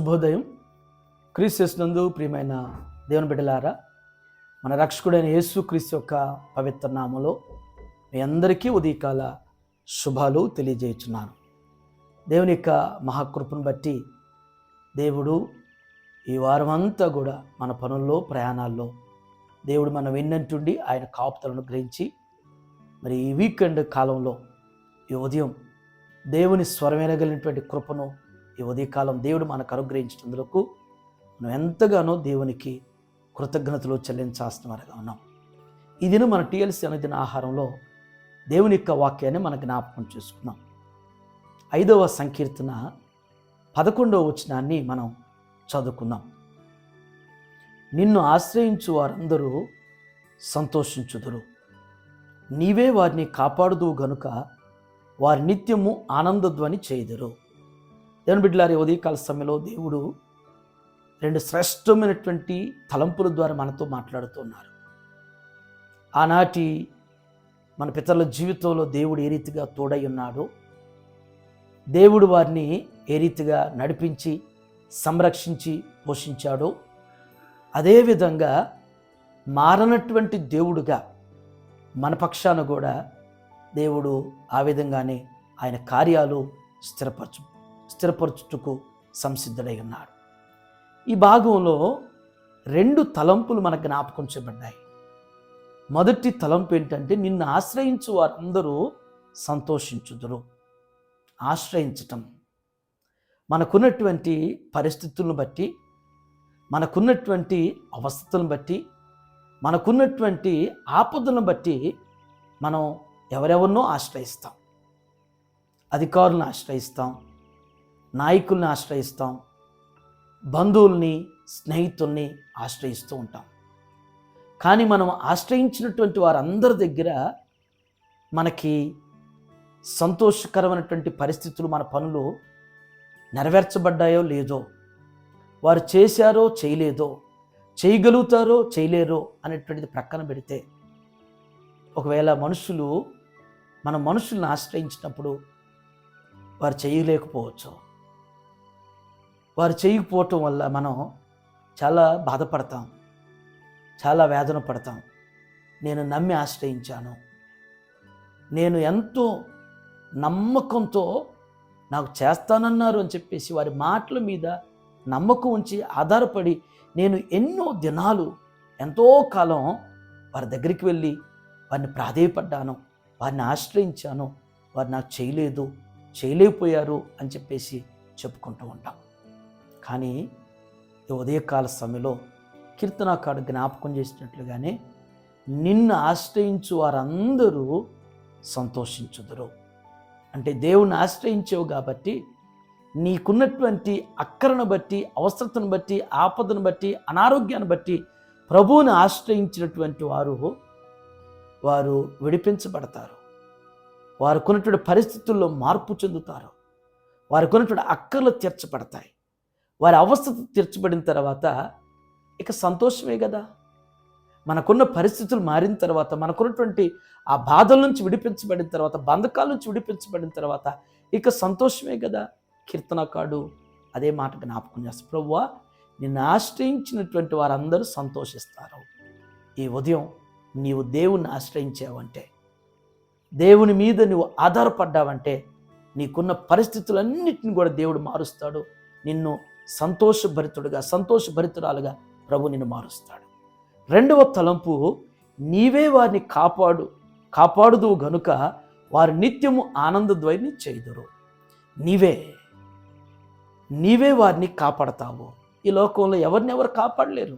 శుభోదయం. క్రీస్తునందు ప్రియమైన దేవుని బిడ్డలారా, మన రక్షకుడైన యేసు క్రీస్తు యొక్క పవిత్ర నామములో మీ అందరికీ ఉదయకాల శుభాలు తెలియజేయుచున్నాను. దేవుని యొక్క మహాకృపను బట్టి దేవుడు ఈ వారం అంతా కూడా మన పనుల్లో ప్రయాణాల్లో దేవుడు మన వెన్నంటుండి ఆయన కాపుదలను గ్రహించి మరి ఈ వీకెండ్ కాలంలో ఈ ఉదయం దేవుని స్వరమేనగలిగినటువంటి కృపను ఈ ఉదయకాలం దేవుడు మనకు అనుగ్రహించినందుకు మనం ఎంతగానో దేవునికి కృతజ్ఞతలు చెల్లించాల్సిన వారుగా ఉన్నాం. ఈ దినం మన టీఎల్సీ అనుదిన ఆహారంలో దేవుని యొక్క వాక్యాన్ని మన జ్ఞాపకం చేసుకున్నాం. 5వ సంకీర్తన 11వ వచనాన్ని మనం చదువుకుందాం. నిన్ను ఆశ్రయించు వారందరూ సంతోషించుదురు, నీవే వారిని కాపాడుదువు గనుక వారి నిత్యము ఆనందధ్వని చేయుదురు. దేవుని బిడ్డలారా, ఉదయకాల సమయంలో దేవుడు 2 శ్రేష్టమైనటువంటి తలంపుల ద్వారా మనతో మాట్లాడుతున్నారు. ఆనాటి మన పితరుల జీవితంలో దేవుడు ఏ రీతిగా తోడై ఉన్నాడో, దేవుడు వారిని ఏ రీతిగా నడిపించి సంరక్షించి పోషించాడో, అదేవిధంగా మారనటువంటి దేవుడుగా మన పక్షాన కూడా దేవుడు ఆ విధంగానే ఆయన కార్యాలు స్థిరపరచుటకు సంసిద్ధుడై ఉన్నాడు. ఈ భాగంలో 2 తలంపులు మనకు జ్ఞాపకం చేయబడ్డాయి. మొదటి తలంపు ఏంటంటే, నిన్ను ఆశ్రయించు వారందరూ సంతోషించుదురు. ఆశ్రయించటం, మనకున్నటువంటి పరిస్థితులను బట్టి, మనకున్నటువంటి అవస్థలను బట్టి, మనకున్నటువంటి ఆపదలను బట్టి మనం ఎవరెవరినో ఆశ్రయిస్తాం. అధికారులను ఆశ్రయిస్తాం, నాయకుల్ని ఆశ్రయిస్తాం, బంధువుల్ని, స్నేహితుల్ని ఆశ్రయిస్తూ ఉంటాం. కానీ మనం ఆశ్రయించినటువంటి వారందరి దగ్గర మనకి సంతోషకరమైనటువంటి పరిస్థితులు, మన పనులు నెరవేర్చబడ్డాయో లేదో, వారు చేశారో చేయలేదో, చేయగలుగుతారో చేయలేరో అనేటువంటిది ప్రక్కన పెడితే, ఒకవేళ మన మనుషుల్ని ఆశ్రయించినప్పుడు వారు చేయలేకపోవచ్చు. వారు చేయకపోవటం వల్ల మనం చాలా బాధపడతాం, చాలా వేదన పడతాం. నేను నమ్మి ఆశ్రయించాను, నేను ఎంతో నమ్మకంతో నాకు చేస్తానన్నారు అని చెప్పేసి వారి మాటల మీద నమ్మకం ఉంచి ఆధారపడి నేను ఎన్నో దినాలు, ఎంతో కాలం వారి దగ్గరికి వెళ్ళి వారిని ప్రాధేయపడ్డాను, వారిని ఆశ్రయించాను, వారు నాకు చేయలేకపోయారు అని చెప్పేసి చెప్పుకుంటూ ఉంటాం. కానీ ఈ ఉదయకాల సమయంలో కీర్తనాకారుడు జ్ఞాపకం చేసినట్లుగానే నిన్ను ఆశ్రయించు వారందరూ సంతోషించుదురు. అంటే దేవుణ్ణి ఆశ్రయించావు కాబట్టి నీకున్నటువంటి అక్కరను బట్టి, అవసరతను బట్టి, ఆపదను బట్టి, అనారోగ్యాన్ని బట్టి ప్రభువుని ఆశ్రయించినటువంటి వారు విడిపించబడతారు. వారు కొన్నటువంటి పరిస్థితుల్లో మార్పు చెందుతారు. వారు కొన్నటువంటి అక్కర్లు తీర్చబడతాయి. వారి అవస్థ తీర్చబడిన తర్వాత ఇక సంతోషమే కదా. మనకున్న పరిస్థితులు మారిన తర్వాత, మనకున్నటువంటి ఆ బాధల నుంచి విడిపించబడిన తర్వాత, బంధకాల నుంచి విడిపించబడిన తర్వాత ఇక సంతోషమే కదా. కీర్తనకారుడు అదే మాట జ్ఞాపకం చేస్తారు. ప్రభువా, నిన్ను ఆశ్రయించినటువంటి వారందరూ సంతోషిస్తారు. ఈ ఉదయం నీవు దేవుణ్ణి ఆశ్రయించావంటే, దేవుని మీద నువ్వు ఆధారపడ్డావంటే, నీకున్న పరిస్థితులన్నిటిని కూడా దేవుడు మారుస్తాడు. నిన్ను సంతోషభరితురాలుగా ప్రభు నిన్ను మారుస్తాడు. 2వ తలంపు, నీవే వారిని కాపాడుదువు గనుక వారి నిత్యము ఆనందధ్వని చేయుదురు. నీవే వారిని కాపాడతావు. ఈ లోకంలో ఎవరు కాపాడలేరు.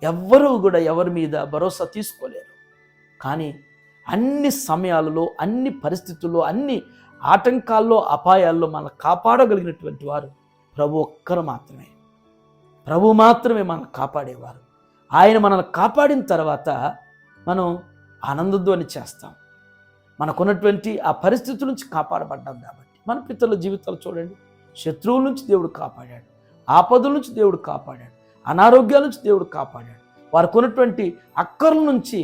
ఎవ్వరూ కూడా ఎవరి మీద భరోసా తీసుకోలేరు. కానీ అన్ని సమయాలలో, అన్ని పరిస్థితుల్లో, అన్ని ఆటంకాల్లో, అపాయాల్లో మనం కాపాడగలిగినటువంటి వారు ప్రభు మాత్రమే మనల్ని కాపాడేవారు. ఆయన మనల్ని కాపాడిన తర్వాత మనం ఆనందధ్వని చేస్తాం. మనకున్నటువంటి ఆ పరిస్థితుల నుంచి కాపాడబడ్డాం కాబట్టి. మన పితరుల జీవితాలు చూడండి, శత్రువుల నుంచి దేవుడు కాపాడాడు, ఆపదల నుంచి దేవుడు కాపాడాడు, అనారోగ్యాల నుంచి దేవుడు కాపాడాడు. వారికి ఉన్నటువంటి అక్కర్ల నుంచి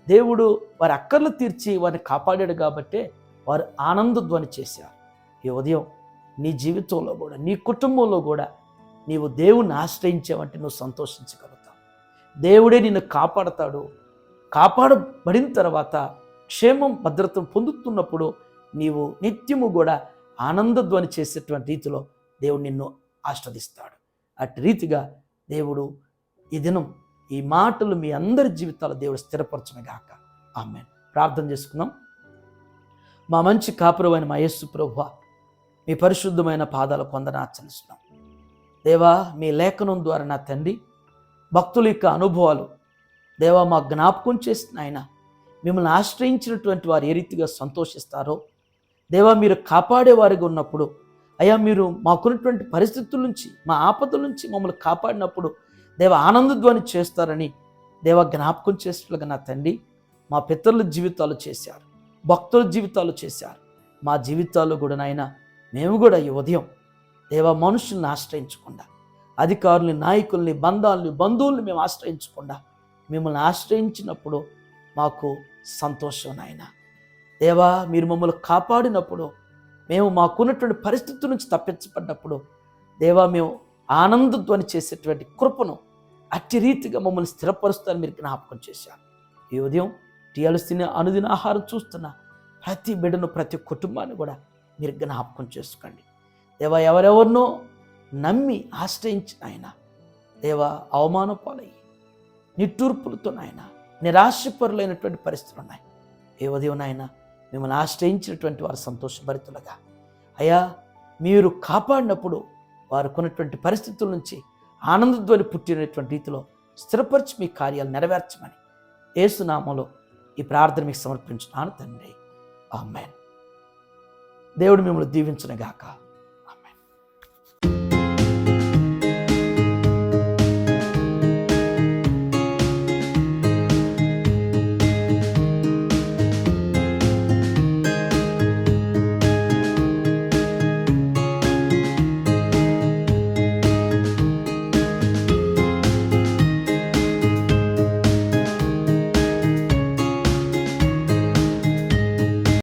దేవుడు వారి అక్కర్లు తీర్చి వారిని కాపాడాడు కాబట్టే వారు ఆనందధ్వని చేశారు. ఈ ఉదయం నీ జీవితంలో కూడా, నీ కుటుంబంలో కూడా నీవు దేవుణ్ణి ఆశ్రయించావంటే నువ్వు సంతోషించగలుగుతావు. దేవుడే నిన్ను కాపాడతాడు. కాపాడబడిన తర్వాత క్షేమం భద్రత పొందుతున్నప్పుడు నీవు నిత్యము కూడా ఆనందధ్వని చేసేటువంటి రీతిలో దేవుడు నిన్ను ఆస్వాదిస్తాడు. అటు రీతిగా దేవుడు ఈ దినం ఈ మాటలు మీ అందరి జీవితాల్లో దేవుడు స్థిరపరచునుగాక. ఆమేన్. ప్రార్థన చేసుకుందాం. మా మంచి కాపురమైన మా యేసు ప్రభువా, మీ పరిశుద్ధమైన పాదాలకు వందనాలు చెల్లిస్తున్నాం. దేవా, మీ లేఖనం ద్వారా నా తండ్రి భక్తుల యొక్క అనుభవాలు దేవా మా జ్ఞాపకం చేసిన ఆయన మిమ్మల్ని ఆశ్రయించినటువంటి వారు ఏ రీతిగా సంతోషిస్తారో దేవా, మీరు కాపాడేవారిగా ఉన్నప్పుడు అయ్యా, మీరు మాకున్నటువంటి పరిస్థితుల నుంచి మా ఆపదల నుంచి మమ్మల్ని కాపాడినప్పుడు దేవ ఆనందధ్వని చేస్తారని దేవ జ్ఞాపకం చేసినట్లుగా నా తండ్రి మా పితరుల జీవితాలు చేశారు, భక్తుల జీవితాలు చేశారు. మా జీవితాల్లో కూడా నాయన మేము కూడా ఈ ఉదయం దేవ మనుషుల్ని ఆశ్రయించకుండా, అధికారుల్ని, నాయకుల్ని, బంధాలని, బంధువుల్ని మేము ఆశ్రయించకుండా మిమ్మల్ని ఆశ్రయించినప్పుడు మాకు సంతోషం నాయన. దేవా, మీరు మమ్మల్ని కాపాడినప్పుడు మేము మాకున్నటువంటి పరిస్థితుల నుంచి తప్పించబడ్డప్పుడు దేవా మేము ఆనందధ్వని చేసేటువంటి కృపను అట్టి రీతిగా మమ్మల్ని స్థిరపరుస్తారని మీరు జ్ఞాపకం చేశారు. ఈ ఉదయం టీఎల్సీని అనుదిన ఆహారం చూస్తున్న ప్రతి బిడ్డను, ప్రతి కుటుంబాన్ని కూడా మీరు జ్ఞాపకం చేసుకోండి. దేవా, ఎవరెవరినో నమ్మి ఆశ్రయించిన ఆయన దేవా అవమాన పాలయ్యి నిట్టూర్పులతో నాయన నిరాశపరులైనటువంటి పరిస్థితులు ఉన్నాయి. ఏ ఉదయం నాయన మిమ్మల్ని ఆశ్రయించినటువంటి వారు సంతోషభరితులుగా అయ్యా మీరు కాపాడినప్పుడు వారు కొన్నటువంటి పరిస్థితుల నుంచి ఆనందధ్వని పుట్టినటువంటి రీతిలో స్థిరపరిచి మీ కార్యాలు నెరవేర్చమని యేసు నామములో ఈ ప్రార్థన మీకు సమర్పించున్నాను తండ్రి. ఆమేన్. దేవుడు మిమ్మల్ని దీవించునుగాక.